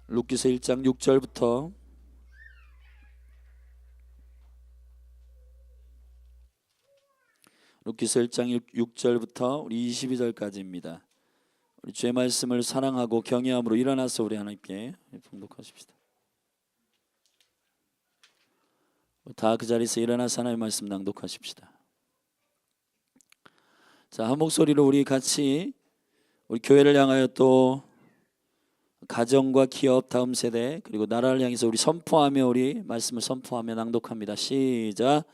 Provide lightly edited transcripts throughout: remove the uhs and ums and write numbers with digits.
룻기서 1장 6절부터 룻기서 1장 6절부터 우리 22절까지입니다. 우리 주의 말씀을 사랑하고 경외함으로 일어나서 우리 하나님께 봉독하십시다. 다 그 자리에서 일어나서 하나님의 말씀 낭독하십시다. 자, 한 목소리로 우리 같이 우리 교회를 향하여 또 가정과 기업 다음 세대 그리고 나라를 향해서 우리 선포하며 우리 말씀을 선포하며 낭독합니다. 시작.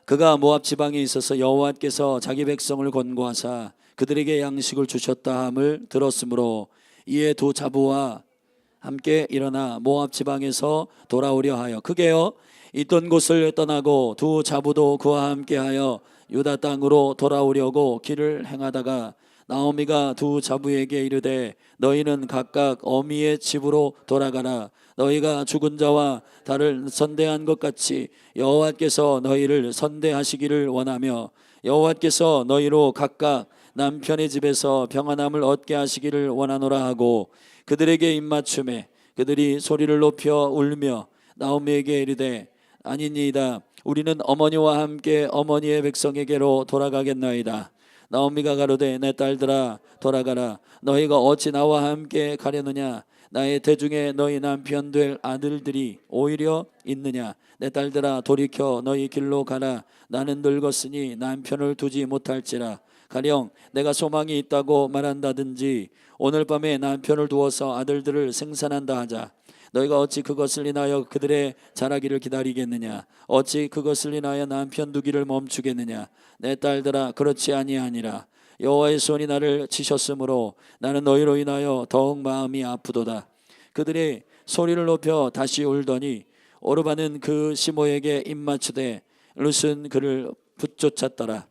그가 모압 지방에 있어서 여호와께서 자기 백성을 권고하사 그들에게 양식을 주셨다 함을 들었으므로 이에 두 자부와 함께 일어나 모압 지방에서 돌아오려 하여 크게요 있던 곳을 떠나고 두 자부도 그와 함께하여 유다 땅으로 돌아오려고 길을 행하다가 나오미가 두 자부에게 이르되 너희는 각각 어미의 집으로 돌아가라. 너희가 죽은 자와 달을 선대한 것 같이 여호와께서 너희를 선대하시기를 원하며 여호와께서 너희로 각각 남편의 집에서 평안함을 얻게 하시기를 원하노라 하고 그들에게 입맞춤에 그들이 소리를 높여 울며 나오미에게 이르되 아니니이다. 우리는 어머니와 함께 어머니의 백성에게로 돌아가겠나이다. 나오미가 가로되 내 딸들아 돌아가라. 너희가 어찌 나와 함께 가려느냐. 나의 대중에 너희 남편 될 아들들이 오히려 있느냐. 내 딸들아 돌이켜 너희 길로 가라. 나는 늙었으니 남편을 두지 못할지라. 가령 내가 소망이 있다고 말한다든지 오늘 밤에 남편을 두어서 아들들을 생산한다 하자. 너희가 어찌 그것을 인하여 그들의 자라기를 기다리겠느냐. 어찌 그것을 인하여 남편 두기를 멈추겠느냐. 내 딸들아 그렇지 아니하니라. 여호와의 손이 나를 치셨으므로 나는 너희로 인하여 더욱 마음이 아프도다. 그들이 소리를 높여 다시 울더니 오르바는 그 시모에게 입맞추되 룻은 그를 붙쫓았더라.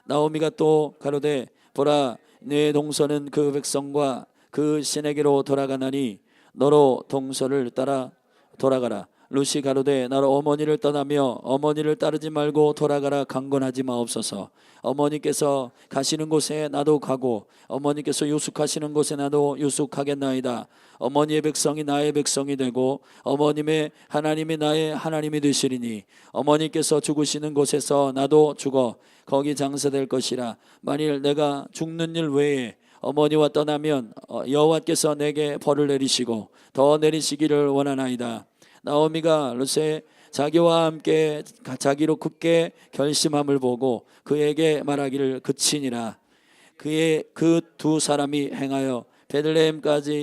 나오미가 또 가로되 보라 네 동서는 그 백성과 그 신에게로 돌아가나니 너로 동서를 따라 돌아가라. 룻이 가로되 나로 어머니를 떠나며 어머니를 따르지 말고 돌아가라 강권하지 마옵소서. 어머니께서 가시는 곳에 나도 가고 어머니께서 유숙하시는 곳에 나도 유숙하겠나이다. 어머니의 백성이 나의 백성이 되고 어머님의 하나님이 나의 하나님이 되시리니 어머니께서 죽으시는 곳에서 나도 죽어 거기 장사될 것이라. 만일 내가 죽는 일 외에 어머니와 떠나면 여호와께서 내게 벌을 내리시고 더 내리시기를 원하나이다. 나오미가 룻의 자기와 함께 자기로 굳게 결심함을 보고 그에게 말하기를 그치니라. 그의 그 두 사람이 행하여 베들레헴까지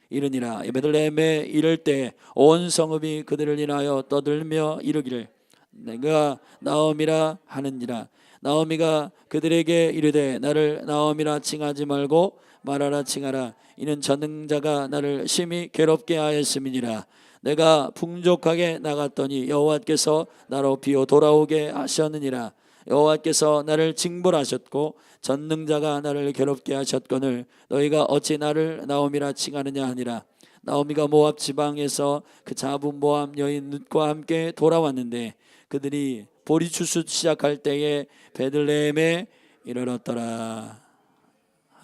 이르니라. 베들레헴에 이를 때 온 성읍이 그들을 인하여 떠들며 이르기를 내가 나오미라 하느니라. 나오미가 그들에게 이르되 나를 나오미라 칭하지 말고 말하라 칭하라. 이는 전능자가 나를 심히 괴롭게 하였음이니라. 내가 풍족하게 나갔더니 여호와께서 나로 비어 돌아오게 하셨느니라. 여호와께서 나를 징벌하셨고 전능자가 나를 괴롭게 하셨거늘 너희가 어찌 나를 나오미라 칭하느냐 하니라. 나오미가 모압 지방에서 그 자부 모압 여인 룻과 함께 돌아왔는데 그들이 보리 추수 시작할 때에 베들레헴에 이르렀더라.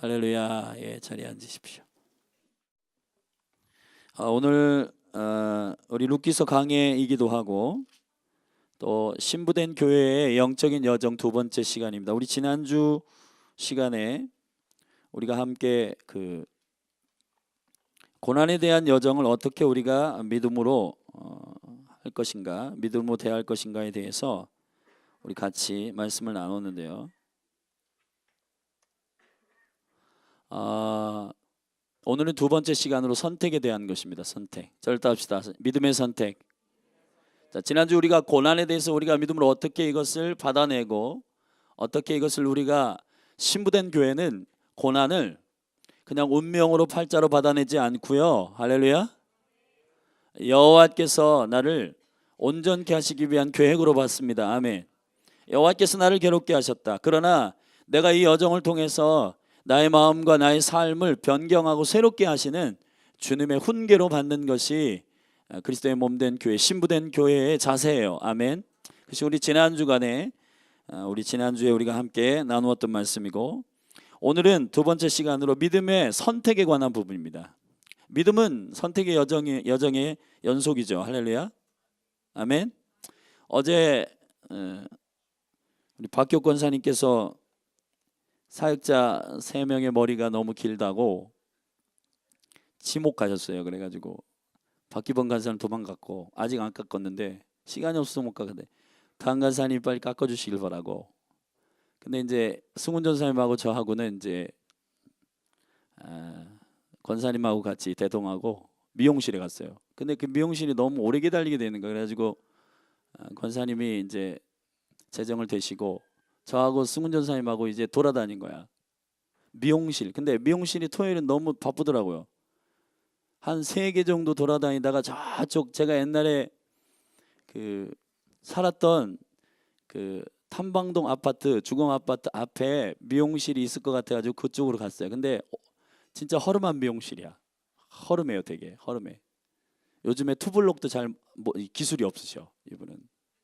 할렐루야. 예, 자리에 앉으십시오. 오늘 우리 룻기서 강해이기도 하고 또 신부된 교회의 영적인 여정 두 번째 시간입니다. 우리 지난주 시간에 우리가 함께 그 고난에 대한 여정을 어떻게 우리가 믿음으로 할 것인가, 믿음으로 대할 것인가에 대해서 우리 같이 말씀을 나눴는데요. 오늘은 두 번째 시간으로 선택에 대한 것입니다. 선택. 저를 따릅시다. 믿음의 선택. 자, 지난주 우리가 고난에 대해서 우리가 믿음으로 어떻게 이것을 받아내고 어떻게 이것을 우리가 신부된 교회는 고난을 그냥 운명으로 팔자로 받아내지 않고요. 할렐루야. 여호와께서 나를 온전케 하시기 위한 계획으로 봤습니다. 아멘. 여호와께서 나를 괴롭게 하셨다. 그러나 내가 이 여정을 통해서 나의 마음과 나의 삶을 변경하고 새롭게 하시는 주님의 훈계로 받는 것이 그리스도의 몸된 교회, 신부된 교회의 자세예요. 아멘. 그것이 우리 지난주에 우리가 함께 나누었던 말씀이고 오늘은 두 번째 시간으로 믿음의 선택에 관한 부분입니다. 믿음은 선택의 여정의 연속이죠. 할렐루야. 아멘. 어제 우리 박교 권사님께서 사역자 3명의 머리가 너무 길다고 지목하셨어요. 그래가지고 박기범 간사는 도망갔고 아직 안 깎았는데 시간이 없어서 못 깎았는데 강 간사님 빨리 깎아주시길 바라고. 근데 이제 승훈 전사님하고 저하고는 이제 권사님하고 같이 대동하고 미용실에 갔어요. 근데 그 미용실이 너무 오래 기다리게 되는 거예요. 그래가지고 권사님이 이제 재정을 대시고 저하고 승훈 전사님하고 이제 돌아다닌 거야. 미용실. 근데 미용실이 토요일은 너무 바쁘더라고요. 한 3개 정도 돌아다니다가 저쪽 제가 옛날에 그 살았던 그 탐방동 아파트 주공 아파트 앞에 미용실이 있을 것 같아가지고 그쪽으로 갔어요. 근데 진짜 허름한 미용실이야. 허름해요. 되게 허름해. 요즘에 투블럭도 잘 기술이 없으셔. 이분은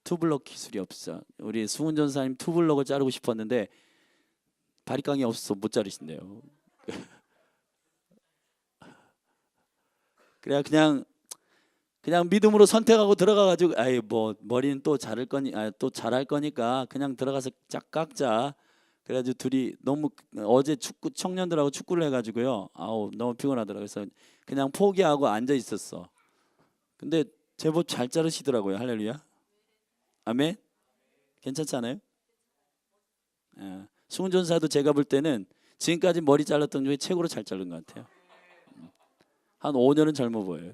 투블럭 기술이 없어. 우리 승훈 전사님 투블럭을 자르고 싶었는데 바리깡이 없어서 못 자르신대요. 그래 그냥 믿음으로 선택하고 들어가가지고 아이 뭐 머리는 또 자를 거니 또 잘할 거니까 그냥 들어가서 쫙 깎자. 그래가지고 둘이 너무 어제 청년들하고 축구를 해가지고요. 아우 너무 피곤하더라고요. 그래서 그냥 포기하고 앉아 있었어. 근데 제법 잘 자르시더라고요. 할렐루야. 아멘. 괜찮지 않아요? 승훈 전사도 제가 볼 때는 지금까지 머리 잘랐던 중에 최고로 잘 자른 것 같아요. 한 5년은 젊어 보여요.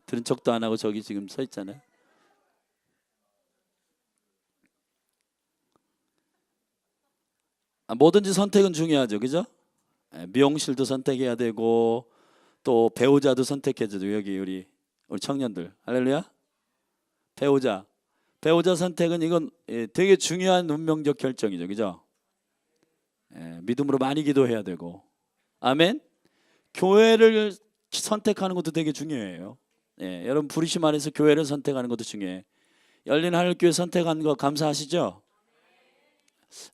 들은 척도 안 하고 저기 지금 서 있잖아요. 뭐든지 선택은 중요하죠. 그죠? 미용실도 선택해야 되고 또 배우자도 선택해야 되죠. 여기 우리 청년들. 할렐루야. 배우자 선택은 이건 되게 중요한 운명적 결정이죠. 그죠? 믿음으로 많이 기도해야 되고. 아멘. 교회를 선택하는 것도 되게 중요해요. 여러분 부르심 안에서 교회를 선택하는 것도 중요해. 열린 하늘교회 선택한 거 감사하시죠?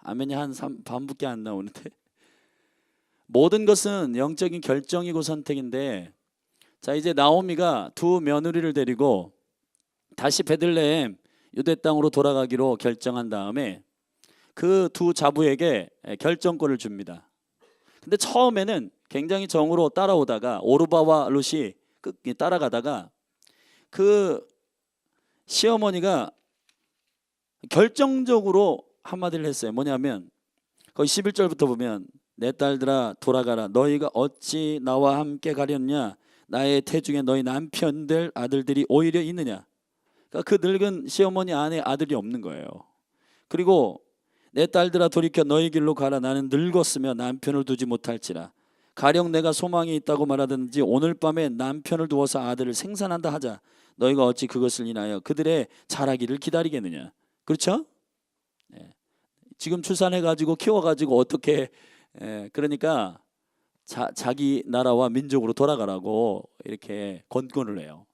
아멘이 한 반밖에 안 나오는데. 모든 것은 영적인 결정이고 선택인데, 자 이제 나오미가 두 며느리를 데리고 다시 베들레헴 유대 땅으로 돌아가기로 결정한 다음에 그 두 자부에게 결정권을 줍니다. 근데 처음에는 굉장히 정으로 따라오다가 오르바와 룻이 따라가다가 그 시어머니가 결정적으로 한마디를 했어요. 뭐냐면 거기 11절부터 보면 내 딸들아 돌아가라. 너희가 어찌 나와 함께 가렸냐. 나의 태중에 너희 남편들 아들들이 오히려 있느냐. 그러니까 그 늙은 시어머니 안에 아들이 없는 거예요. 그리고 내 딸들아 돌이켜 너희 길로 가라. 나는 늙었으며 남편을 두지 못할지라. 가령 내가 소망이 있다고 말하든지 오늘 밤에 남편을 두어서 아들을 생산한다 하자. 너희가 어찌 그것을 인하여 그들의 자라기를 기다리겠느냐. 그렇죠? 지금 출산해가지고 키워가지고 어떻게 그러니까 자기 나라와 민족으로 돌아가라고 이렇게 권고를 해요.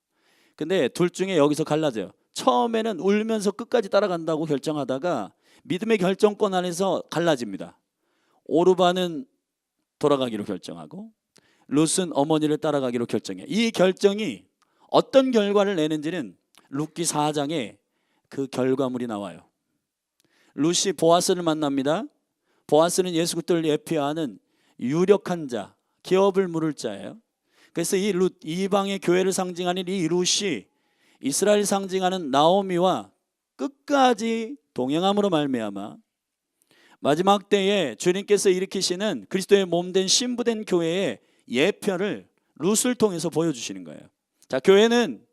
근데 둘 중에 여기서 갈라져요. 처음에는 울면서 끝까지 따라간다고 결정하다가 믿음의 결정권 안에서 갈라집니다. 오르바는 돌아가기로 결정하고 룻은 어머니를 따라가기로 결정해. 이 결정이 어떤 결과를 내는지는 룻기 4장에 그 결과물이 나와요. 룻이 보아스를 만납니다. 보아스는 예수 그리스도를 예표하는 유력한 자, 기업을 물을 자예요. 그래서 이 룻, 이방의 교회를 상징하는 이 룻이 이스라엘 상징하는 나오미와 끝까지 동행함으로 말미암아 마지막 때에 주님께서 일으키시는 그리스도의 몸된 신부된 교회의 예표를 룻을 통해서 보여주시는 거예요. 자, 교회는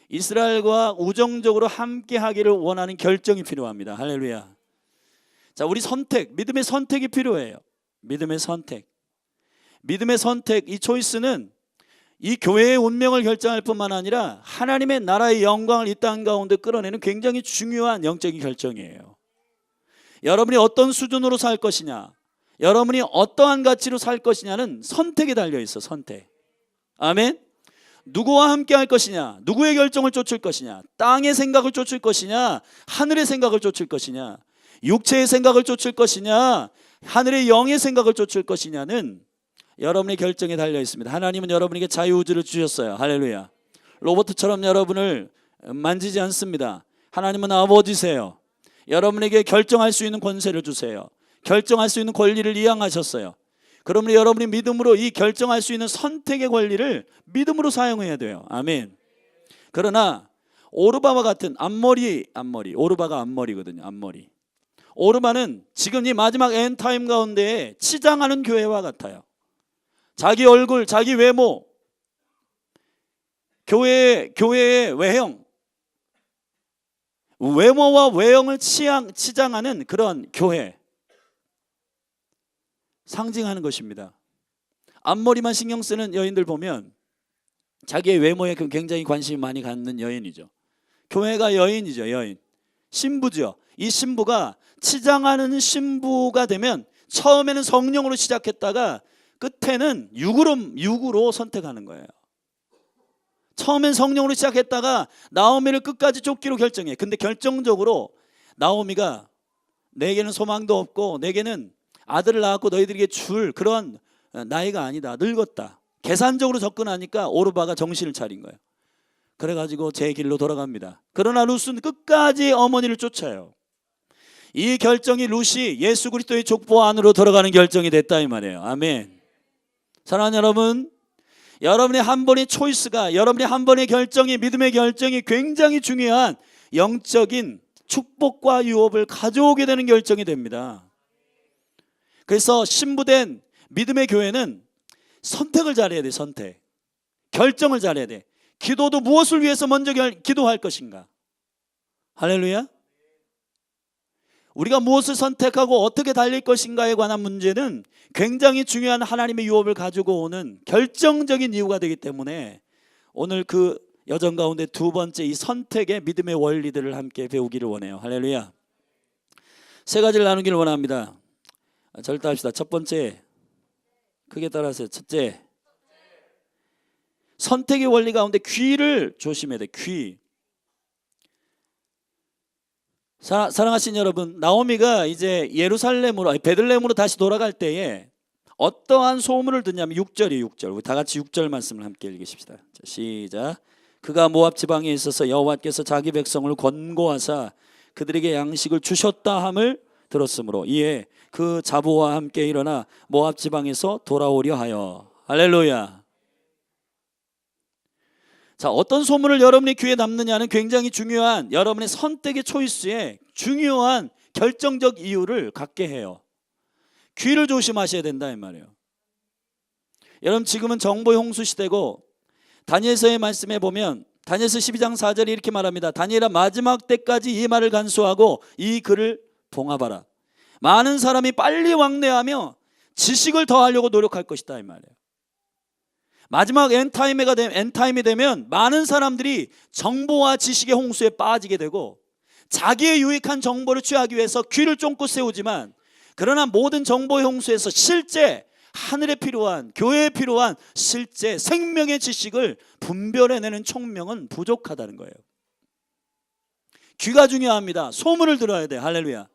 이스라엘과 우정적으로 함께 하기를 원하는 결정이 필요합니다. 할렐루야. 자, 우리 선택, 믿음의 선택이 필요해요. 믿음의 선택, 이 초이스는 이 교회의 운명을 결정할 뿐만 아니라 하나님의 나라의 영광을 이 땅 가운데 끌어내는 굉장히 중요한 영적인 결정이에요. 여러분이 어떤 수준으로 살 것이냐, 여러분이 어떠한 가치로 살 것이냐는 선택에 달려 있어. 선택. 아멘. 누구와 함께 할 것이냐, 누구의 결정을 쫓을 것이냐, 땅의 생각을 쫓을 것이냐, 하늘의 생각을 쫓을 것이냐, 육체의 생각을 쫓을 것이냐, 하늘의 영의 생각을 쫓을 것이냐는 여러분의 결정에 달려 있습니다. 하나님은 여러분에게 자유의지를 주셨어요. 할렐루야. 로봇처럼 여러분을 만지지 않습니다. 하나님은 아버지세요. 여러분에게 결정할 수 있는 권세를 주세요. 결정할 수 있는 권리를 이양하셨어요. 그러면 여러분이 믿음으로 이 결정할 수 있는 선택의 권리를 믿음으로 사용해야 돼요. 아멘. 그러나 오르바와 같은 앞머리, 오르바가 앞머리거든요. 앞머리. 오르바는 지금 이 마지막 엔타임 가운데에 치장하는 교회와 같아요. 자기 얼굴, 자기 외모, 교회의 외형, 외모와 외형을 치장하는 그런 교회, 상징하는 것입니다. 앞머리만 신경 쓰는 여인들 보면 자기의 외모에 굉장히 관심이 많이 갖는 여인이죠. 교회가 여인이죠. 여인, 신부죠. 이 신부가 치장하는 신부가 되면 처음에는 성령으로 시작했다가 끝에는 육으로 선택하는 거예요. 처음엔 성령으로 시작했다가 나오미를 끝까지 쫓기로 결정해. 근데 결정적으로 나오미가 내게는 소망도 없고 내게는 아들을 낳았고 너희들에게 줄 그런 나이가 아니다. 늙었다. 계산적으로 접근하니까 오르바가 정신을 차린 거예요. 그래가지고 제 길로 돌아갑니다. 그러나 룻은 끝까지 어머니를 쫓아요. 이 결정이 룻이 예수 그리스도의 족보 안으로 들어가는 결정이 됐다 이 말이에요. 아멘. 사랑하는 여러분, 여러분의 한 번의 초이스가, 여러분의 한 번의 결정이, 믿음의 결정이 굉장히 중요한 영적인 축복과 유업을 가져오게 되는 결정이 됩니다. 그래서 신부된 믿음의 교회는 선택을 잘해야 돼. 선택, 결정을 잘해야 돼. 기도도 무엇을 위해서 먼저 기도할 것인가. 할렐루야. 우리가 무엇을 선택하고 어떻게 달릴 것인가에 관한 문제는 굉장히 중요한 하나님의 유업을 가지고 오는 결정적인 이유가 되기 때문에 오늘 그 여정 가운데 두 번째 이 선택의 믿음의 원리들을 함께 배우기를 원해요. 할렐루야. 세 가지를 나누기를 원합니다. 절대합시다. 첫 번째, 크게 따라하세요. 첫째, 선택의 원리 가운데 귀를 조심해야 돼. 귀. 사랑하신 여러분, 나오미가 이제 예루살렘으로, 베들레헴으로 다시 돌아갈 때에 어떠한 소문을 듣냐면 6절이에요. 6절. 우리 다 같이 6절 말씀을 함께 읽으십시다. 자, 시작. 그가 모압 지방에 있어서 여호와께서 자기 백성을 권고하사 그들에게 양식을 주셨다 함을 들었으므로 이에 그 자부와 함께 일어나 모압 지방에서 돌아오려 하여. 할렐루야. 자, 어떤 소문을 여러분의 귀에 남느냐는 굉장히 중요한 여러분의 선택의 초이스에 중요한 결정적 이유를 갖게 해요. 귀를 조심하셔야 된다 이 말이에요. 여러분, 지금은 정보 홍수 시대고 다니엘서의 말씀에 보면 다니엘서 12장 4절에 이렇게 말합니다. 다니엘아, 마지막 때까지 이 말을 간수하고 이 글을 봉합하라. 많은 사람이 빨리 왕래하며 지식을 더하려고 노력할 것이다 이 말이에요. 마지막 엔타임이 되면 많은 사람들이 정보와 지식의 홍수에 빠지게 되고 자기의 유익한 정보를 취하기 위해서 귀를 쫑긋 세우지만, 그러나 모든 정보의 홍수에서 실제 하늘에 필요한, 교회에 필요한 실제 생명의 지식을 분별해내는 총명은 부족하다는 거예요. 귀가 중요합니다. 소문을 들어야 돼. 할렐루야.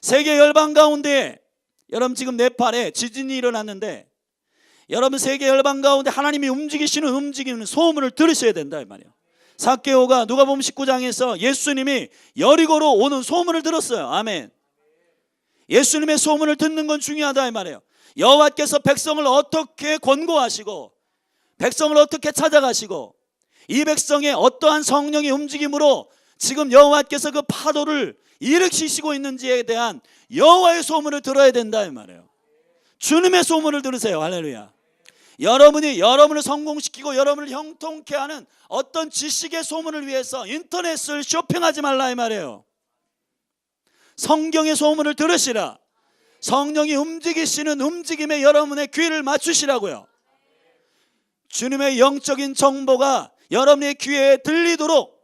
세계 열방 가운데 여러분 지금 네팔에 지진이 일어났는데 여러분 세계 열방 가운데 하나님이 움직이는 소문을 들으셔야 된다 이 말이에요. 삭개오가 누가복음 19장에서 예수님이 여리고로 오는 소문을 들었어요. 아멘. 예수님의 소문을 듣는 건 중요하다 이 말이에요. 여호와께서 백성을 어떻게 권고하시고 백성을 어떻게 찾아가시고 이 백성의 어떠한 성령의 움직임으로 지금 여호와께서 그 파도를 일으키시고 있는지에 대한 여호와의 소문을 들어야 된다 이 말이에요. 주님의 소문을 들으세요. 할렐루야. 여러분이 여러분을 성공시키고 여러분을 형통케 하는 어떤 지식의 소문을 위해서 인터넷을 쇼핑하지 말라 이 말이에요. 성경의 소문을 들으시라. 성령이 움직이시는 움직임에 여러분의 귀를 맞추시라고요. 주님의 영적인 정보가 여러분의 귀에 들리도록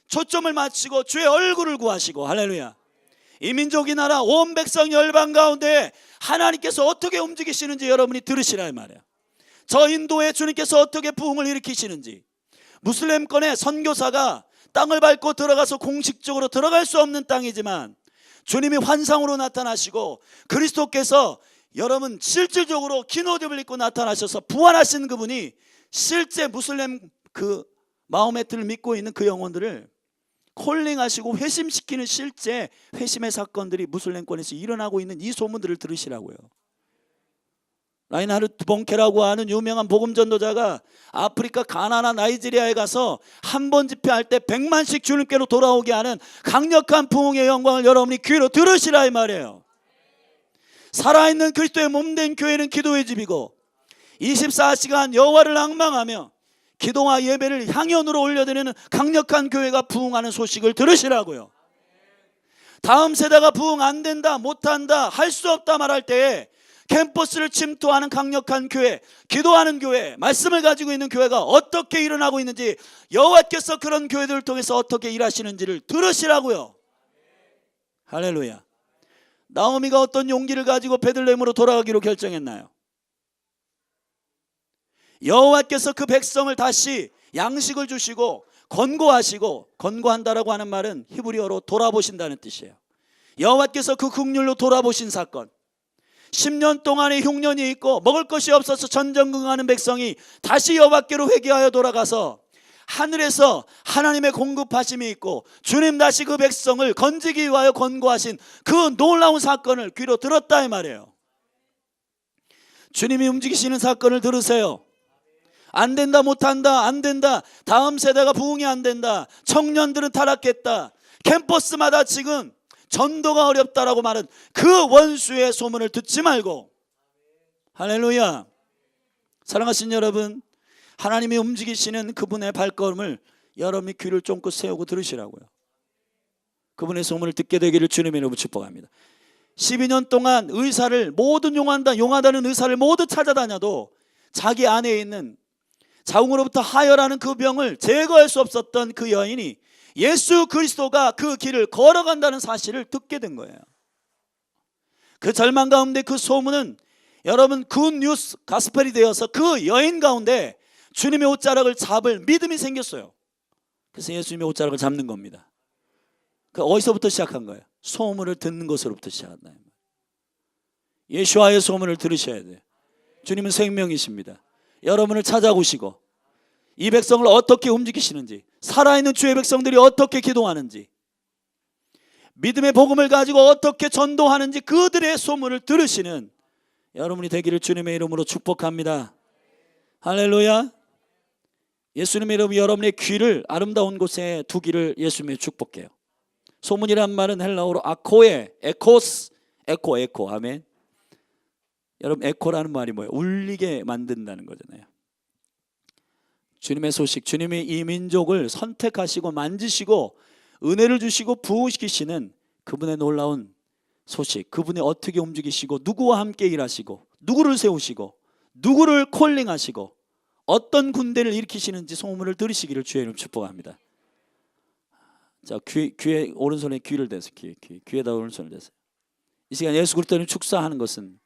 초점을 맞추고 주의 얼굴을 구하시고. 할렐루야. 이 민족이 나라 온 백성 열방 가운데 하나님께서 어떻게 움직이시는지 여러분이 들으시라 이 말이에요. 저 인도에 주님께서 어떻게 부흥을 일으키시는지, 무슬림권의 선교사가 땅을 밟고 들어가서 공식적으로 들어갈 수 없는 땅이지만 주님이 환상으로 나타나시고 그리스도께서 여러분 실질적으로 긴 옷을 입고 나타나셔서 부활하신 그분이 실제 무슬림 그 마호메트를 믿고 있는 그 영혼들을 콜링하시고 회심시키는 실제 회심의 사건들이 무슬림권에서 일어나고 있는 이 소문들을 들으시라고요. 라인하르트 봉케라고 하는 유명한 복음 전도자가 아프리카 가나나 나이지리아에 가서 한 번 집회할 때 100만씩 주님께로 돌아오게 하는 강력한 부흥의 영광을 여러분이 귀로 들으시라 이 말이에요. 살아있는 그리스도의 몸된 교회는 기도의 집이고 24시간 여호와를 앙망하며 기도와 예배를 향연으로 올려드리는 강력한 교회가 부흥하는 소식을 들으시라고요. 다음 세대가 부흥 안 된다, 못한다, 할 수 없다 말할 때에 캠퍼스를 침투하는 강력한 교회, 기도하는 교회, 말씀을 가지고 있는 교회가 어떻게 일어나고 있는지, 여호와께서 그런 교회들을 통해서 어떻게 일하시는지를 들으시라고요. 할렐루야. 나오미가 어떤 용기를 가지고 베들레헴으로 돌아가기로 결정했나요? 여호와께서 그 백성을 다시 양식을 주시고 권고하시고, 권고한다라고 하는 말은 히브리어로 돌아보신다는 뜻이에요. 여호와께서 그 긍휼로 돌아보신 사건, 10년 동안의 흉년이 있고 먹을 것이 없어서 전전긍긍하는 백성이 다시 여호와께로 회개하여 돌아가서 하늘에서 하나님의 공급하심이 있고 주님 다시 그 백성을 건지기 위하여 권고하신 그 놀라운 사건을 귀로 들었다 이 말이에요. 주님이 움직이시는 사건을 들으세요. 안 된다, 못한다, 안 된다, 다음 세대가 부흥이 안 된다, 청년들은 타락했다, 캠퍼스마다 지금 전도가 어렵다라고 말은 그 원수의 소문을 듣지 말고, 할렐루야. 사랑하신 여러분, 하나님이 움직이시는 그분의 발걸음을 여러분이 귀를 쫑긋 세우고 들으시라고요. 그분의 소문을 듣게 되기를 주님의 이름으로 축복합니다. 12년 동안 의사를, 모든 용하다는 의사를 모두 찾아다녀도 자기 안에 있는 자궁으로부터 하혈하는 그 병을 제거할 수 없었던 그 여인이 예수 그리스도가 그 길을 걸어간다는 사실을 듣게 된 거예요. 그 절망 가운데 그 소문은 여러분 굿뉴스 가스펠이 되어서 그 여인 가운데 주님의 옷자락을 잡을 믿음이 생겼어요. 그래서 예수님의 옷자락을 잡는 겁니다. 그 어디서부터 시작한 거예요? 소문을 듣는 것으로부터 시작한다. 예수와의 소문을 들으셔야 돼요. 주님은 생명이십니다. 여러분을 찾아오시고 이 백성을 어떻게 움직이시는지, 살아있는 주의 백성들이 어떻게 기도하는지, 믿음의 복음을 가지고 어떻게 전도하는지 그들의 소문을 들으시는 여러분이 되기를 주님의 이름으로 축복합니다. 할렐루야. 예수님의 이름으로 여러분의 귀를 아름다운 곳에 두기를 예수님의 축복해요. 소문이란 말은 헬라어로 아코에, 에코스, 에코, 아멘. 여러분 에코라는 말이 뭐예요? 울리게 만든다는 거잖아요. 주님의 소식, 주님이 이 민족을 선택하시고 만지시고 은혜를 주시고 부흥시키시는 그분의 놀라운 소식, 그분이 어떻게 움직이시고 누구와 함께 일하시고 누구를 세우시고 누구를 콜링하시고 어떤 군대를 일으키시는지 소문을 들으시기를 주의 이름 축복합니다. 자, 귀에 오른손에 귀를 대세요. 귀에다 오른손을 대세요. 이 시간 예수 그리스도를 축사하는 것은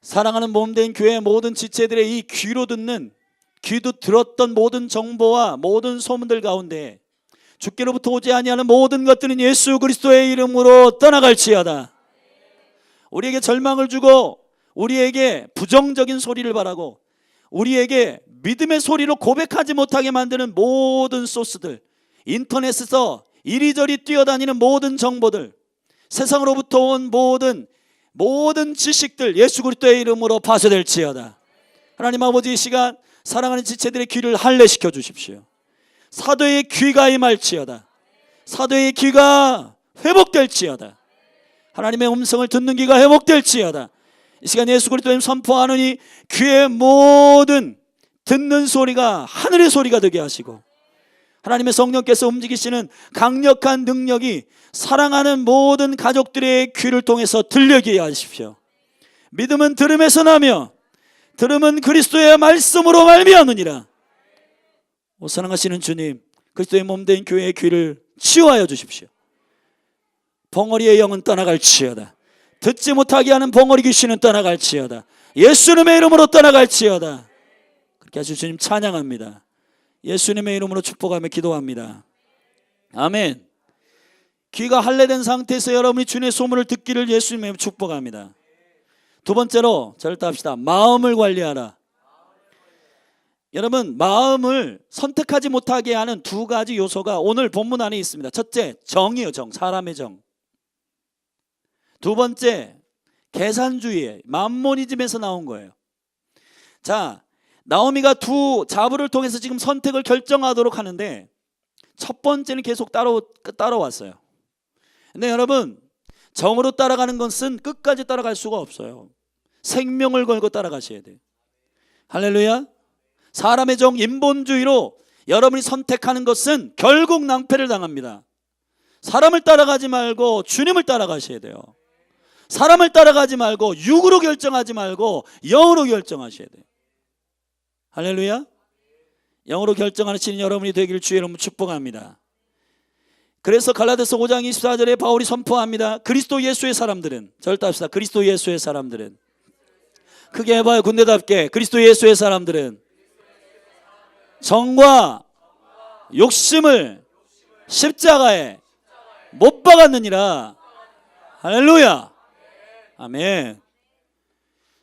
사랑하는 몸된 교회의 모든 지체들의 이 귀로 듣는, 귀도 들었던 모든 정보와 모든 소문들 가운데 주께로부터 오지 아니하는 모든 것들은 예수 그리스도의 이름으로 떠나갈지어다. 우리에게 절망을 주고 우리에게 부정적인 소리를 바라고 우리에게 믿음의 소리로 고백하지 못하게 만드는 모든 소스들, 인터넷에서 이리저리 뛰어다니는 모든 정보들, 세상으로부터 온 모든 지식들 예수 그리스도의 이름으로 파쇄될지어다. 하나님 아버지, 이 시간 사랑하는 지체들의 귀를 할례시켜 주십시오. 사도의 귀가 임할지어다. 사도의 귀가 회복될지어다. 하나님의 음성을 듣는 귀가 회복될지어다. 이 시간 예수 그리스도님 선포하느니 귀의 모든 듣는 소리가 하늘의 소리가 되게 하시고 하나님의 성령께서 움직이시는 강력한 능력이 사랑하는 모든 가족들의 귀를 통해서 들리게 하십시오. 믿음은 들음에서 나며 들음은 그리스도의 말씀으로 말미암느니라. 사랑하시는 주님, 그리스도의 몸된 교회의 귀를 치유하여 주십시오. 벙어리의 영은 떠나갈지어다. 듣지 못하게 하는 벙어리 귀신은 떠나갈지어다. 예수님의 이름으로 떠나갈지어다. 그렇게 하시고 주님 찬양합니다. 예수님의 이름으로 축복하며 기도합니다. 아멘. 귀가 할례된 상태에서 여러분이 주님의 소문을 듣기를 예수님의 축복합니다. 두 번째로 절답시다. 마음을 관리하라. 여러분, 마음을 선택하지 못하게 하는 두 가지 요소가 오늘 본문 안에 있습니다. 첫째, 정이요, 정. 사람의 정. 두 번째, 계산주의, 맘모니즘에서 나온 거예요. 자, 나오미가 두 자부를 통해서 지금 선택을 결정하도록 하는데 첫 번째는 계속 따라왔어요. 근데 여러분, 정으로 따라가는 것은 끝까지 따라갈 수가 없어요. 생명을 걸고 따라가셔야 돼요. 할렐루야. 사람의 정, 인본주의로 여러분이 선택하는 것은 결국 낭패를 당합니다. 사람을 따라가지 말고 주님을 따라가셔야 돼요. 사람을 따라가지 말고 육으로 결정하지 말고 영으로 결정하셔야 돼요. 할렐루야. 영으로 결정하시는 여러분이 되기를 주의 이름으로 축복합니다. 그래서 갈라디아서 5장 24절에 바울이 선포합니다. 그리스도 예수의 사람들은, 절답시다. 그리스도 예수의 사람들은, 크게 해봐요. 군대답게. 그리스도 예수의 사람들은 정과 욕심을 십자가에 못 박았느니라. 할렐루야. 아멘.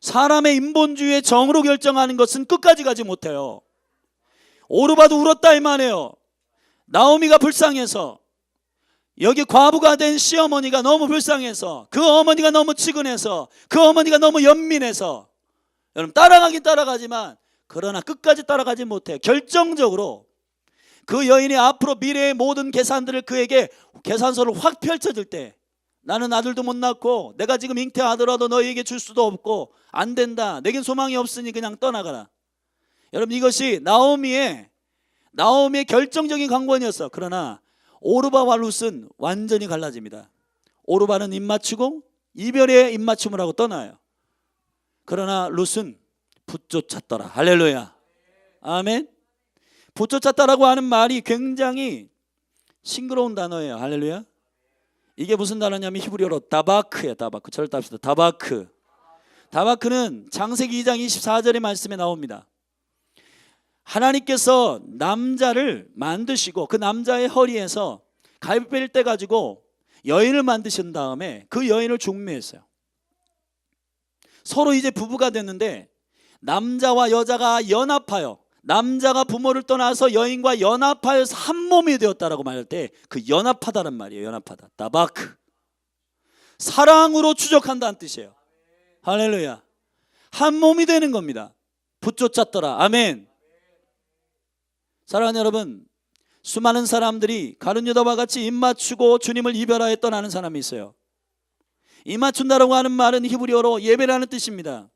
사람의 인본주의의 정으로 결정하는 것은 끝까지 가지 못해요. 오르바도 울었다 이 말이에요. 나오미가 불쌍해서, 여기 과부가 된 시어머니가 너무 불쌍해서, 그 어머니가 너무 치근해서, 그 어머니가 너무 연민해서, 여러분 따라가긴 따라가지만 그러나 끝까지 따라가지 못해요. 결정적으로 그 여인이 앞으로 미래의 모든 계산들을 그에게 계산서를 확 펼쳐줄 때, 나는 아들도 못 낳고 내가 지금 잉태하더라도 너희에게 줄 수도 없고 안 된다, 내겐 소망이 없으니 그냥 떠나가라. 여러분, 이것이 나오미의 결정적인 강권이었어. 그러나 오르바와 룻은 완전히 갈라집니다. 오르바는 입맞추고 이별의 입맞춤을 하고 떠나요. 그러나 룻은 붙쫓았더라. 할렐루야. 아멘. 붙쫓았다라고 하는 말이 굉장히 싱그러운 단어예요. 할렐루야. 이게 무슨 단어냐면 히브리어로 다바크예요. 다바크. 절답시다. 다바크. 다바크는 창세기 2장 24절의 말씀에 나옵니다. 하나님께서 남자를 만드시고 그 남자의 허리에서 갈비뼈를 떼가지고 여인을 만드신 다음에 그 여인을 중매했어요. 서로 이제 부부가 됐는데 남자와 여자가 연합하여, 남자가 부모를 떠나서 여인과 연합하여서 한 몸이 되었다라고 말할 때 그 연합하다는 말이에요. 연합하다. 다바크. 사랑으로 추적한다는 뜻이에요. 할렐루야. 한 몸이 되는 겁니다. 붙쫓았더라. 아멘. 사랑하는 여러분, 수많은 사람들이 가룟 유다와 같이 입맞추고 주님을 이별하여 떠나는 사람이 있어요. 입맞춘다라고 하는 말은 히브리어로 예배라는 뜻입니다.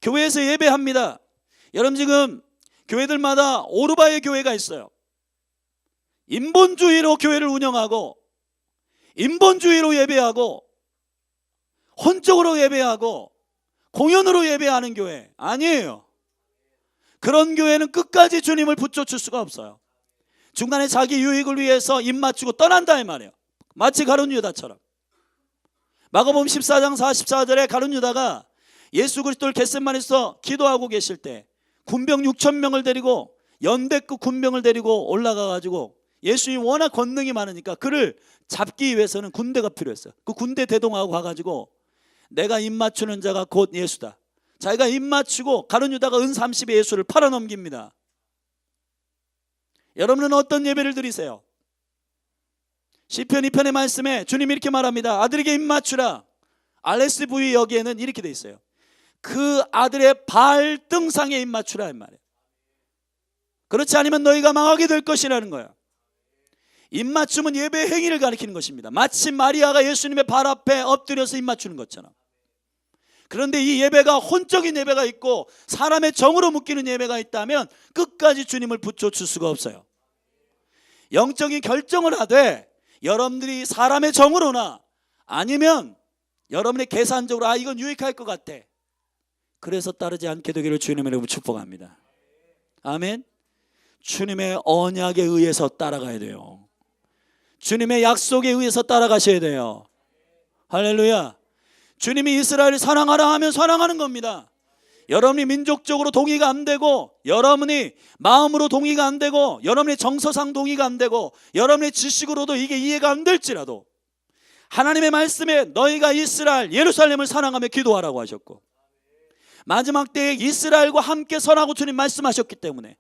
교회에서 예배합니다. 여러분, 지금 교회들마다 오르바의 교회가 있어요. 인본주의로 교회를 운영하고, 인본주의로 예배하고, 혼적으로 예배하고, 공연으로 예배하는 교회 아니에요. 그런 교회는 끝까지 주님을 붙여줄 수가 없어요. 중간에 자기 유익을 위해서 입맞추고 떠난다 이 말이에요. 마치 가룟 유다처럼. 마가복음 14장 44절에 가룟 유다가 예수 그리스도를 겟세마네에서 기도하고 계실 때 군병 6천 명을 데리고, 연대급 군병을 데리고 올라가가지고, 예수님이 워낙 권능이 많으니까 그를 잡기 위해서는 군대가 필요했어요. 그 군대 대동하고 가가지고 내가 입맞추는 자가 곧 예수다. 자기가 입맞추고 가룟 유다가 은 30의 예수를 팔아넘깁니다. 여러분은 어떤 예배를 드리세요? 시편 2편의 말씀에 주님이 이렇게 말합니다. 아들에게 입맞추라. RSV 여기에는 이렇게 돼 있어요. 그 아들의 발등상에 입맞추라 이 말이에요. 그렇지 않으면 너희가 망하게 될 것이라는 거예요. 입맞춤은 예배 행위를 가리키는 것입니다. 마치 마리아가 예수님의 발 앞에 엎드려서 입맞추는 것처럼. 그런데 이 예배가 혼적인 예배가 있고 사람의 정으로 묶이는 예배가 있다면 끝까지 주님을 붙여줄 수가 없어요. 영적인 결정을 하되 여러분들이 사람의 정으로나 아니면 여러분의 계산적으로 이건 유익할 것 같아, 그래서 따르지 않게 되기를 주님의 이름으로 축복합니다. 아멘. 주님의 언약에 의해서 따라가야 돼요. 주님의 약속에 의해서 따라가셔야 돼요. 할렐루야. 주님이 이스라엘을 사랑하라 하면 사랑하는 겁니다. 여러분이 민족적으로 동의가 안 되고, 여러분이 마음으로 동의가 안 되고, 여러분의 정서상 동의가 안 되고, 여러분의 지식으로도 이게 이해가 안 될지라도 하나님의 말씀에 너희가 이스라엘 예루살렘을 사랑하며 기도하라고 하셨고, 마지막 때에 이스라엘과 함께 선하고 주님 말씀하셨기 때문에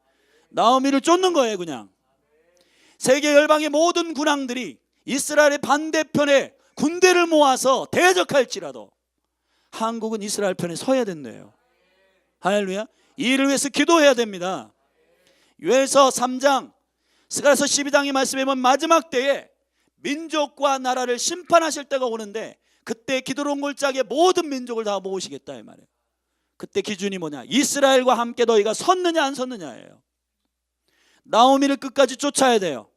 나오미를 쫓는 거예요. 그냥 세계 열방의 모든 군왕들이 이스라엘의 반대편에 군대를 모아서 대적할지라도 한국은 이스라엘 편에 서야 된대요. 할렐루야. 이 일을 위해서 기도해야 됩니다. 요엘서 3장 스가랴서 12장의 말씀에 보면 마지막 때에 민족과 나라를 심판하실 때가 오는데, 그때 기드론 골짜기에 모든 민족을 다 모으시겠다 이 말이에요. 그때 기준이 뭐냐? 이스라엘과 함께 너희가 섰느냐 안 섰느냐예요. 나오미를 끝까지 쫓아야 돼요.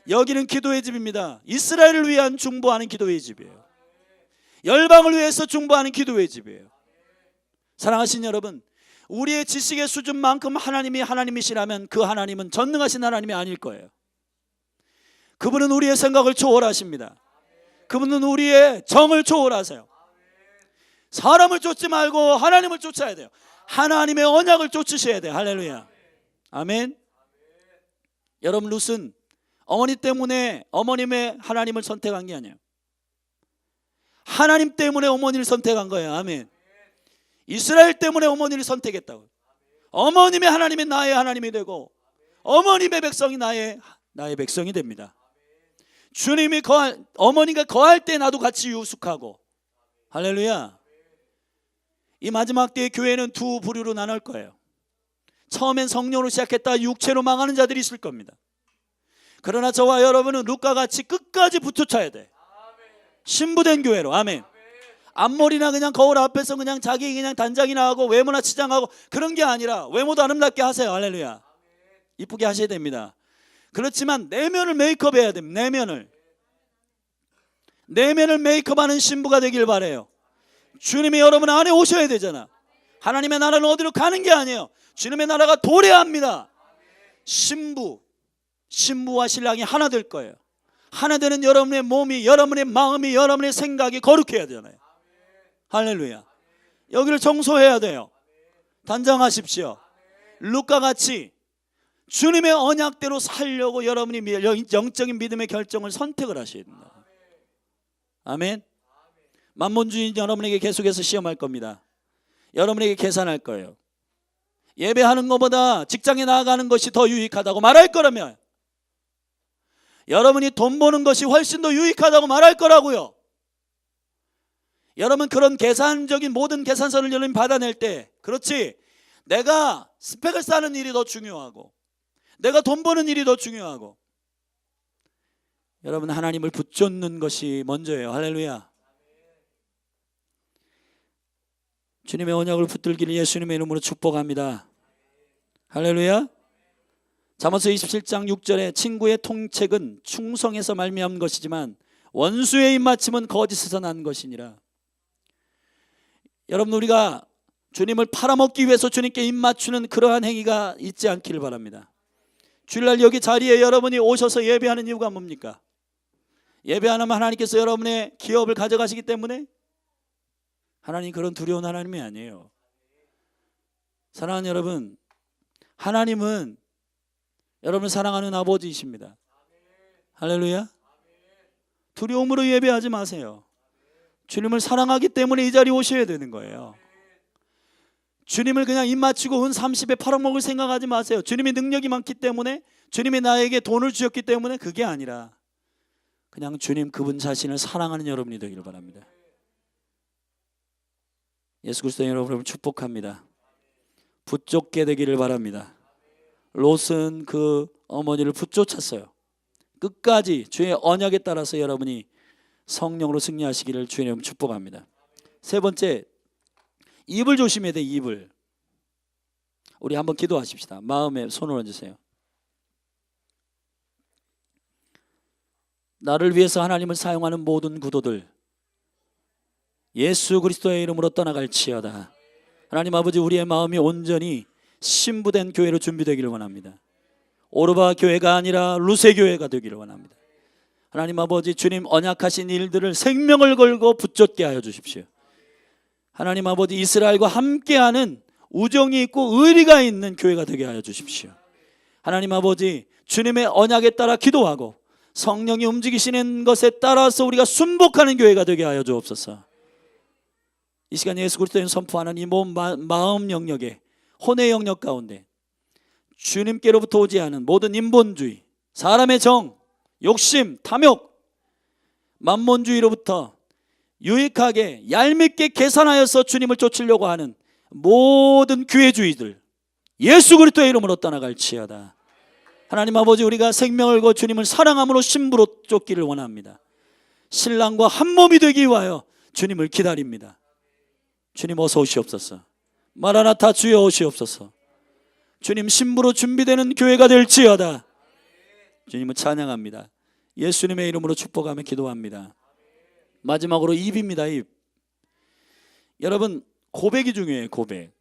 여기는 기도의 집입니다. 이스라엘을 위한 중보하는 기도의 집이에요. 열방을 위해서 중보하는 기도의 집이에요. 사랑하신 여러분, 우리의 지식의 수준만큼 하나님이 하나님이시라면 그 하나님은 전능하신 하나님이 아닐 거예요. 그분은 우리의 생각을 초월하십니다. 그분은 우리의 정을 초월하세요. 사람을 쫓지 말고 하나님을 쫓아야 돼요. 하나님의 언약을 쫓으셔야 돼요. 할렐루야. 아멘. 여러분, 룻은 어머니 때문에 어머님의 하나님을 선택한 게 아니에요. 하나님 때문에 어머니를 선택한 거예요. 아멘. 이스라엘 때문에 어머니를 선택했다고. 어머님의 하나님이 나의 하나님이 되고, 어머님의 백성이 나의 백성이 됩니다. 주님이 어머니가 거할 때 나도 같이 유숙하고. 할렐루야. 이 마지막 때의 교회는 두 부류로 나눌 거예요. 처음엔 성령으로 시작했다 육체로 망하는 자들이 있을 겁니다. 그러나 저와 여러분은 룻과 같이 끝까지 붙여쳐야 돼. 신부된 교회로. 아멘. 앞머리나 그냥 거울 앞에서 그냥 자기 그냥 단장이나 하고 외모나 치장하고 그런 게 아니라, 외모도 아름답게 하세요. 할렐루야. 이쁘게 하셔야 됩니다. 그렇지만 내면을 메이크업 해야 됩니다. 내면을 메이크업하는 신부가 되길 바래요. 주님이 여러분 안에 오셔야 되잖아. 하나님의 나라는 어디로 가는 게 아니에요. 주님의 나라가 도래합니다. 신부와 신랑이 하나 될 거예요. 하나 되는 여러분의 몸이, 여러분의 마음이, 여러분의 생각이 거룩해야 되잖아요. 할렐루야. 여기를 청소해야 돼요. 단장하십시오. 룻과 같이 주님의 언약대로 살려고 여러분이 영적인 믿음의 결정을 선택을 하셔야 됩니다. 아멘. 만몬주의는 여러분에게 계속해서 시험할 겁니다. 여러분에게 계산할 거예요. 예배하는 것보다 직장에 나아가는 것이 더 유익하다고 말할 거라면, 여러분이 돈 버는 것이 훨씬 더 유익하다고 말할 거라고요. 여러분, 그런 계산적인 모든 계산서를 여러분 받아낼 때, 그렇지, 내가 스펙을 쌓는 일이 더 중요하고, 내가 돈 버는 일이 더 중요하고, 여러분 하나님을 붙잡는 것이 먼저예요. 할렐루야. 주님의 언약을 붙들기를 예수님의 이름으로 축복합니다. 할렐루야. 잠언서 27장 6절에 친구의 통책은 충성에서 말미암은 것이지만 원수의 입맞춤은 거짓에서 난 것이니라. 여러분, 우리가 주님을 팔아먹기 위해서 주님께 입맞추는 그러한 행위가 있지 않기를 바랍니다. 주일날 여기 자리에 여러분이 오셔서 예배하는 이유가 뭡니까? 예배 안 하면 하나님께서 여러분의 기업을 가져가시기 때문에? 하나님 그런 두려운 하나님이 아니에요. 사랑하는 여러분, 하나님은 여러분을 사랑하는 아버지이십니다. 할렐루야. 두려움으로 예배하지 마세요. 주님을 사랑하기 때문에 이 자리에 오셔야 되는 거예요. 주님을 그냥 입 맞추고 은 30에 팔아먹을 생각하지 마세요. 주님이 능력이 많기 때문에, 주님이 나에게 돈을 주셨기 때문에, 그게 아니라 그냥 주님 그분 자신을 사랑하는 여러분이 되기를 바랍니다. 예수 그리스도의 여러분을 축복합니다. 붙잡게 되기를 바랍니다. 롯은 그 어머니를 붙쫓았어요. 끝까지 주의 언약에 따라서 여러분이 성령으로 승리하시기를 주의 이름 축복합니다. 세 번째, 입을 조심해야 돼. 입을. 우리 한번 기도하십시다. 마음에 손을 얹으세요. 나를 위해서 하나님을 사용하는 모든 구도들 예수 그리스도의 이름으로 떠나갈지어다. 하나님 아버지, 우리의 마음이 온전히 신부된 교회로 준비되기를 원합니다. 오르바 교회가 아니라 룻의 교회가 되기를 원합니다. 하나님 아버지, 주님 언약하신 일들을 생명을 걸고 붙잡게 하여 주십시오. 하나님 아버지, 이스라엘과 함께하는 우정이 있고 의리가 있는 교회가 되게 하여 주십시오. 하나님 아버지, 주님의 언약에 따라 기도하고 성령이 움직이시는 것에 따라서 우리가 순복하는 교회가 되게 하여 주옵소서. 이 시간 예수 그리스도인 선포하는 이 몸 마음 영역에, 혼의 영역 가운데 주님께로부터 오지 않은 모든 인본주의, 사람의 정, 욕심, 탐욕, 만몬주의로부터 유익하게 얄밉게 계산하여서 주님을 쫓으려고 하는 모든 교회주의들 예수 그리스도의 이름으로 떠나갈지어다. 하나님 아버지, 우리가 생명을 거 주님을 사랑함으로 신부로 쫓기를 원합니다. 신랑과 한 몸이 되기 위하여 주님을 기다립니다. 주님 어서 오시옵소서. 마라나타 주여 오시옵소서. 주님 신부로 준비되는 교회가 될지어다. 주님을 찬양합니다. 예수님의 이름으로 축복하며 기도합니다. 마지막으로 입입니다. 입. 여러분, 고백이 중요해요. 고백.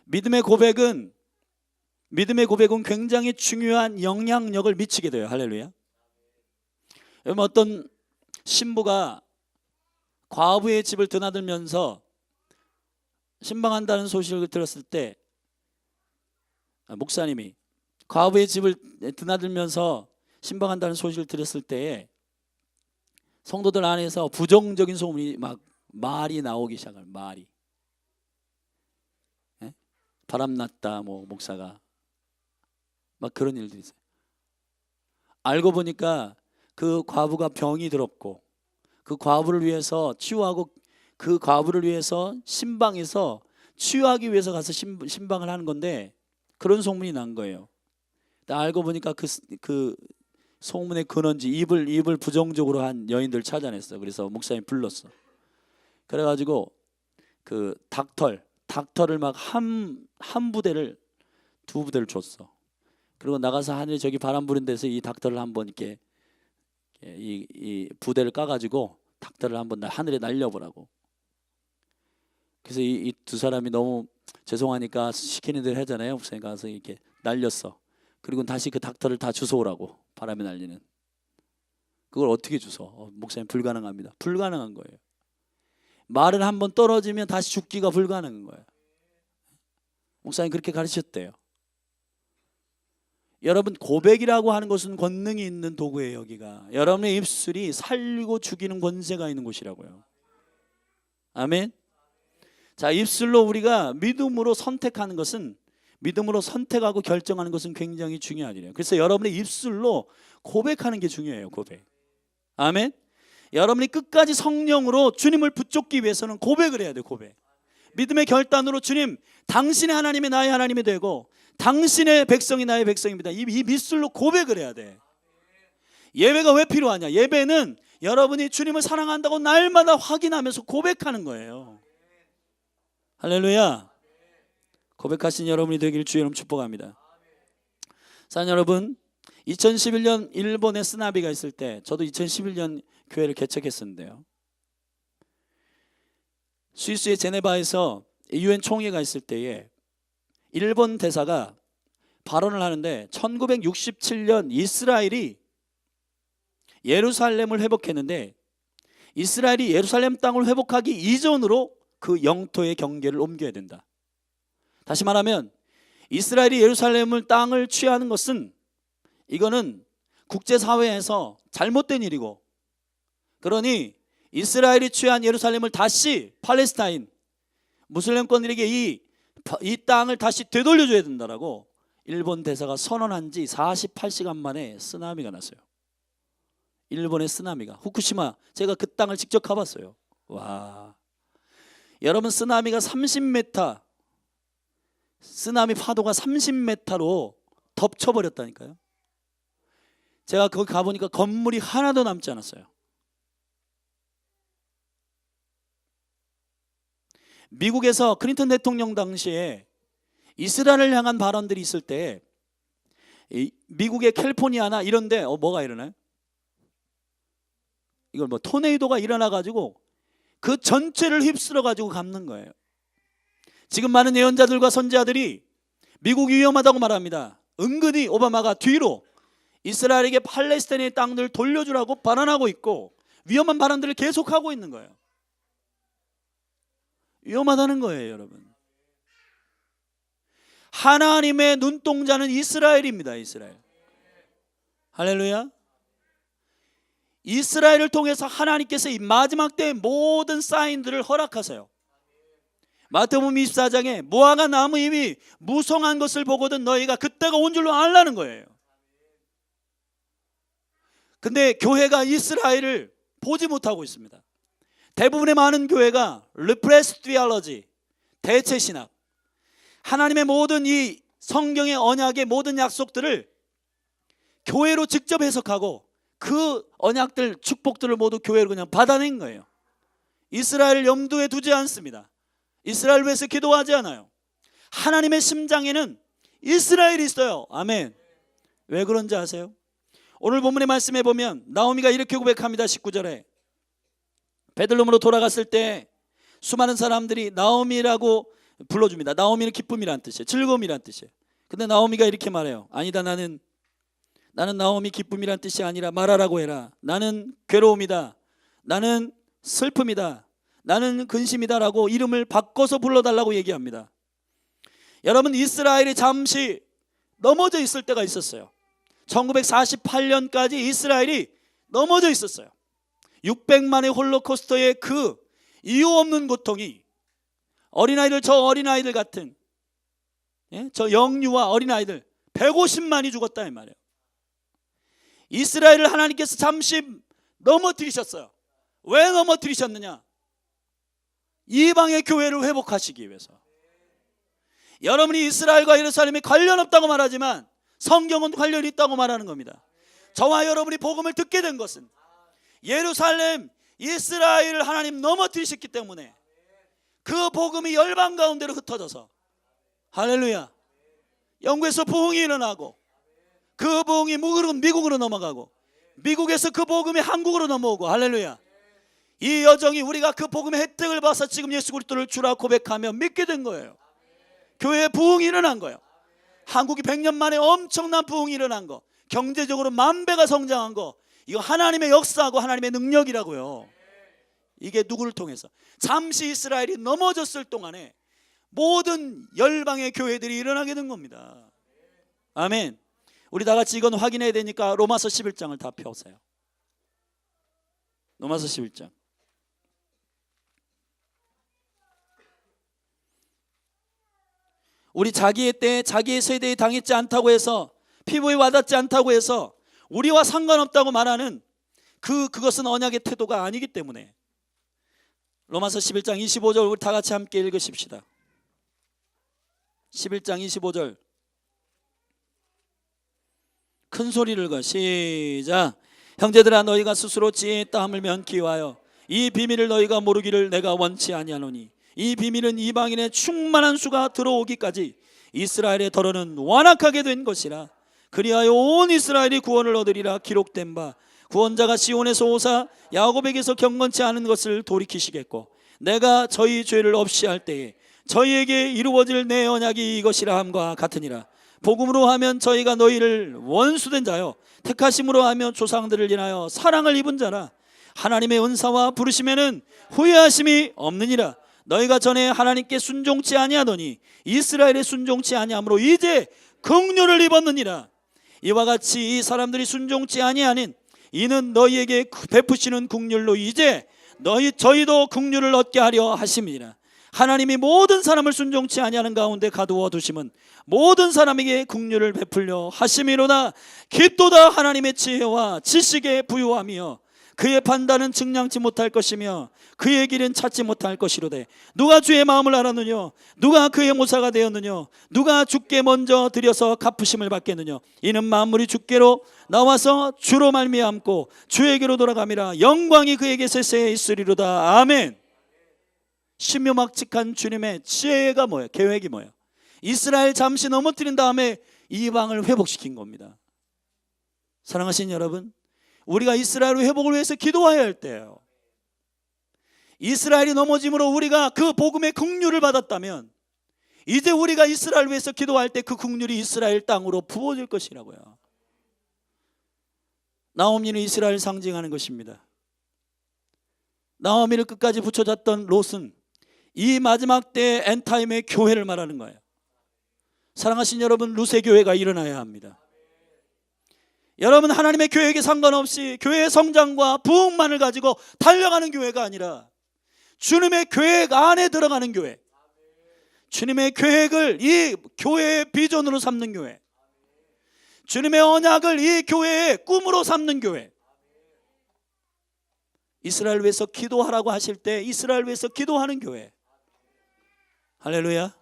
믿음의 고백은 굉장히 중요한 영향력을 미치게 돼요. 할렐루야. 여러분, 어떤 신부가 과부의 집을 드나들면서 신방한다는 소식을 들었을 때, 목사님이 과부의 집을 드나들면서 신방한다는 소식을 들었을 때에 성도들 안에서 부정적인 소문이 막 말이 나오기 시작해요. 말이. 예? 바람났다, 목사가. 막 그런 일들이 있어요. 알고 보니까 그 과부가 병이 들었고 그 과부를 위해서 치유하고 그 과부를 위해서 신방에서 치유하기 위해서 가서 신방을 하는 건데 그런 소문이 난 거예요. 알고 보니까 그 소문의 근원지 입을 부정적으로 한 여인들 찾아냈어. 그래서 목사님 불렀어. 그래가지고 그 닥터를 막 한 부대를 두 부대를 줬어. 그리고 나가서 하늘에 저기 바람 부는 데서 이 닥터를 한번 이렇게 이 부대를 까가지고 닥터를 한번 하늘에 날려보라고. 그래서 이 두 사람이 너무 죄송하니까 시키는 대로 하잖아요. 목사님 가서 이렇게 날렸어. 그리고 다시 그 닥터를 다 주워오라고. 바람에 날리는. 그걸 어떻게 주워? 목사님 불가능합니다. 불가능한 거예요. 말은 한번 떨어지면 다시 죽기가 불가능한 거예요. 목사님 그렇게 가르쳤대요. 여러분, 고백이라고 하는 것은 권능이 있는 도구예요. 여기가 여러분의 입술이 살리고 죽이는 권세가 있는 곳이라고요. 아멘. 자, 입술로 우리가 믿음으로 선택하는 것은, 믿음으로 선택하고 결정하는 것은 굉장히 중요한 일이에요. 그래서 여러분의 입술로 고백하는 게 중요해요. 고백. 아멘. 여러분이 끝까지 성령으로 주님을 붙잡기 위해서는 고백을 해야 돼요. 고백. 믿음의 결단으로 주님, 당신의 하나님이 나의 하나님이 되고 당신의 백성이 나의 백성입니다. 이 입술로 고백을 해야 돼. 예배가 왜 필요하냐? 예배는 여러분이 주님을 사랑한다고 날마다 확인하면서 고백하는 거예요. 할렐루야. 고백하신 여러분이 되길 주의 이름 축복합니다. 사랑하는 여러분, 2011년 일본에 쓰나미가 있을 때 저도 2011년 교회를 개척했었는데요. 스위스의 제네바에서 유엔 총회가 있을 때에 일본 대사가 발언을 하는데 1967년 이스라엘이 예루살렘을 회복했는데 이스라엘이 예루살렘 땅을 회복하기 이전으로 그 영토의 경계를 옮겨야 된다. 다시 말하면 이스라엘이 예루살렘을 땅을 취하는 것은 이거는 국제사회에서 잘못된 일이고, 그러니 이스라엘이 취한 예루살렘을 다시 팔레스타인 무슬림권들에게 이 땅을 다시 되돌려줘야 된다라고 일본 대사가 선언한 지 48시간 만에 쓰나미가 났어요. 일본의 쓰나미가, 후쿠시마, 제가 그 땅을 직접 가봤어요. 와, 여러분, 쓰나미가 30m, 쓰나미 파도가 30m로 덮쳐버렸다니까요. 제가 거기 가보니까 건물이 하나도 남지 않았어요. 미국에서 클린턴 대통령 당시에 이스라엘을 향한 발언들이 있을 때 미국의 캘리포니아나 이런데 뭐가 일어나요? 이걸 토네이도가 일어나가지고 그 전체를 휩쓸어가지고 갚는 거예요. 지금 많은 예언자들과 선지자들이 미국이 위험하다고 말합니다. 은근히 오바마가 뒤로 이스라엘에게 팔레스타인의 땅들을 돌려주라고 발언하고 있고 위험한 발언들을 계속하고 있는 거예요. 위험하다는 거예요, 여러분. 하나님의 눈동자는 이스라엘입니다. 이스라엘. 할렐루야. 이스라엘을 통해서 하나님께서 이 마지막 때의 모든 사인들을 허락하세요. 마태복음 24장에 무화과 나무 잎이 무성한 것을 보거든 너희가 그때가 온 줄로 알라는 거예요. 근데 교회가 이스라엘을 보지 못하고 있습니다. 대부분의 많은 교회가 repressed theology, 대체신학, 하나님의 모든 이 성경의 언약의 모든 약속들을 교회로 직접 해석하고 그 언약들, 축복들을 모두 교회로 그냥 받아낸 거예요. 이스라엘을 염두에 두지 않습니다. 이스라엘 위해서 기도하지 않아요. 하나님의 심장에는 이스라엘이 있어요. 아멘. 왜 그런지 아세요? 오늘 본문의 말씀에 보면 나오미가 이렇게 고백합니다. 19절에 베들레헴으로 돌아갔을 때 수많은 사람들이 나오미라고 불러줍니다. 나오미는 기쁨이란 뜻이에요. 즐거움이란 뜻이에요. 근데 나오미가 이렇게 말해요. 아니다, 나는 나오미 기쁨이란 뜻이 아니라 말하라고 해라. 나는 괴로움이다, 나는 슬픔이다, 나는 근심이다 라고 이름을 바꿔서 불러달라고 얘기합니다. 여러분, 이스라엘이 잠시 넘어져 있을 때가 있었어요. 1948년까지 이스라엘이 넘어져 있었어요. 600만의 홀로코스터의 그 이유 없는 고통이 어린아이들, 저 어린아이들 같은, 저 영유아 어린아이들 150만이 죽었다 이 말이에요. 이스라엘을 하나님께서 잠시 넘어뜨리셨어요. 왜 넘어뜨리셨느냐? 이방의 교회를 회복하시기 위해서. 여러분이 이스라엘과 예루살렘이 관련 없다고 말하지만 성경은 관련이 있다고 말하는 겁니다. 저와 여러분이 복음을 듣게 된 것은 예루살렘, 이스라엘을 하나님 넘어뜨리셨기 때문에 그 복음이 열방 가운데로 흩어져서, 할렐루야, 영국에서 부흥이 일어나고 그 부흥이 미국으로 넘어가고 미국에서 그 복음이 한국으로 넘어오고, 할렐루야, 이 여정이 우리가 그 복음의 혜택을 봐서 지금 예수 그리스도를 주라 고백하며 믿게 된 거예요. 교회에 부흥이 일어난 거예요. 한국이 100년 만에 엄청난 부흥이 일어난 거, 경제적으로 만배가 성장한 거, 이거 하나님의 역사하고 하나님의 능력이라고요. 이게 누구를 통해서? 잠시 이스라엘이 넘어졌을 동안에 모든 열방의 교회들이 일어나게 된 겁니다. 아멘. 우리 다 같이 이건 확인해야 되니까 로마서 11장을 다 펴보세요. 로마서 11장. 우리 자기의 때에 자기의 세대에 당했지 않다고 해서, 피부에 와닿지 않다고 해서 우리와 상관없다고 말하는 그것은 언약의 태도가 아니기 때문에. 로마서 11장 25절 우리 다 같이 함께 읽으십시다. 11장 25절 큰 소리를 거 시작. 형제들아, 너희가 스스로 지혜의 땀을 면기하여 이 비밀을 너희가 모르기를 내가 원치 아니하노니, 이 비밀은 이방인의 충만한 수가 들어오기까지 이스라엘의 덜어는 완악하게 된 것이라. 그리하여 온 이스라엘이 구원을 얻으리라 기록된 바, 구원자가 시온에서 오사 야곱에게서 경건치 않은 것을 돌이키시겠고, 내가 저희 죄를 없이 할 때에 저희에게 이루어질 내 언약이 이것이라 함과 같으니라. 복음으로 하면 저희가 너희를 원수된 자요, 택하심으로 하면 조상들을 인하여 사랑을 입은 자라. 하나님의 은사와 부르심에는 후회하심이 없느니라. 너희가 전에 하나님께 순종치 아니하더니 이스라엘에 순종치 아니함으로 이제 긍휼을 입었느니라. 이와 같이 이 사람들이 순종치 아니하는 이는 너희에게 베푸시는 긍휼로 이제 저희도 긍휼을 얻게 하려 하심이니라. 하나님이 모든 사람을 순종치 아니하는 가운데 가두어 두심은 모든 사람에게 긍휼을 베풀려 하심이로다. 깊도다 하나님의 지혜와 지식에 부유하며 그의 판단은 증량치 못할 것이며 그의 길은 찾지 못할 것이로되, 누가 주의 마음을 알았느냐? 누가 그의 모사가 되었느냐? 누가 주께 먼저 드려서 갚으심을 받겠느냐? 이는 만물이 주께로 나와서 주로 말미암고 주에게로 돌아감이라. 영광이 그에게 세세에 있으리로다. 아멘. 신묘막측한 주님의 지혜가 뭐예요? 계획이 뭐예요? 이스라엘 잠시 넘어뜨린 다음에 이방을 회복시킨 겁니다. 사랑하신 여러분, 우리가 이스라엘 회복을 위해서 기도해야 할 때예요. 이스라엘이 넘어짐으로 우리가 그 복음의 긍휼을 받았다면 이제 우리가 이스라엘 위해서 기도할 때 그 긍휼이 이스라엘 땅으로 부어질 것이라고요. 나오미는 이스라엘 상징하는 것입니다. 나오미를 끝까지 붙여잡던 롯은 이 마지막 때 엔타임의 교회를 말하는 거예요. 사랑하신 여러분, 루세 교회가 일어나야 합니다. 여러분, 하나님의 계획에 상관없이 교회의 성장과 부흥만을 가지고 달려가는 교회가 아니라 주님의 계획 안에 들어가는 교회, 주님의 계획을 이 교회의 비전으로 삼는 교회, 주님의 언약을 이 교회의 꿈으로 삼는 교회. 이스라엘 위해서 기도하라고 하실 때 이스라엘 위해서 기도하는 교회. 할렐루야.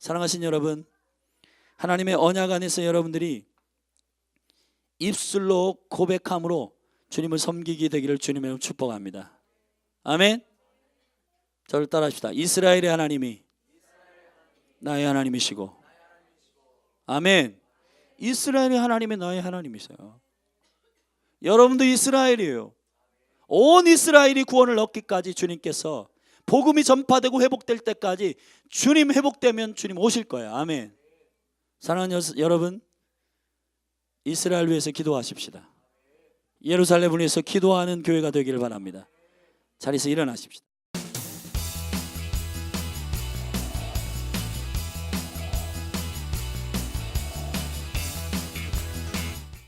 사랑하신 여러분, 하나님의 언약 안에서 여러분들이 입술로 고백함으로 주님을 섬기게 되기를 주님의 이름으로 축복합니다. 아멘. 저를 따라합시다. 이스라엘의 하나님이 나의 하나님이시고, 아멘. 이스라엘의 하나님이 나의 하나님이세요. 여러분도 이스라엘이에요. 온 이스라엘이 구원을 얻기까지 주님께서 복음이 전파되고 회복될 때까지 주님 회복되면 주님 오실 거예요. 아멘. 사랑하는 여러분, 이스라엘 위해서 기도하십시다. 예루살렘을 위해서 기도하는 교회가 되기를 바랍니다. 자리에서 일어나십시다.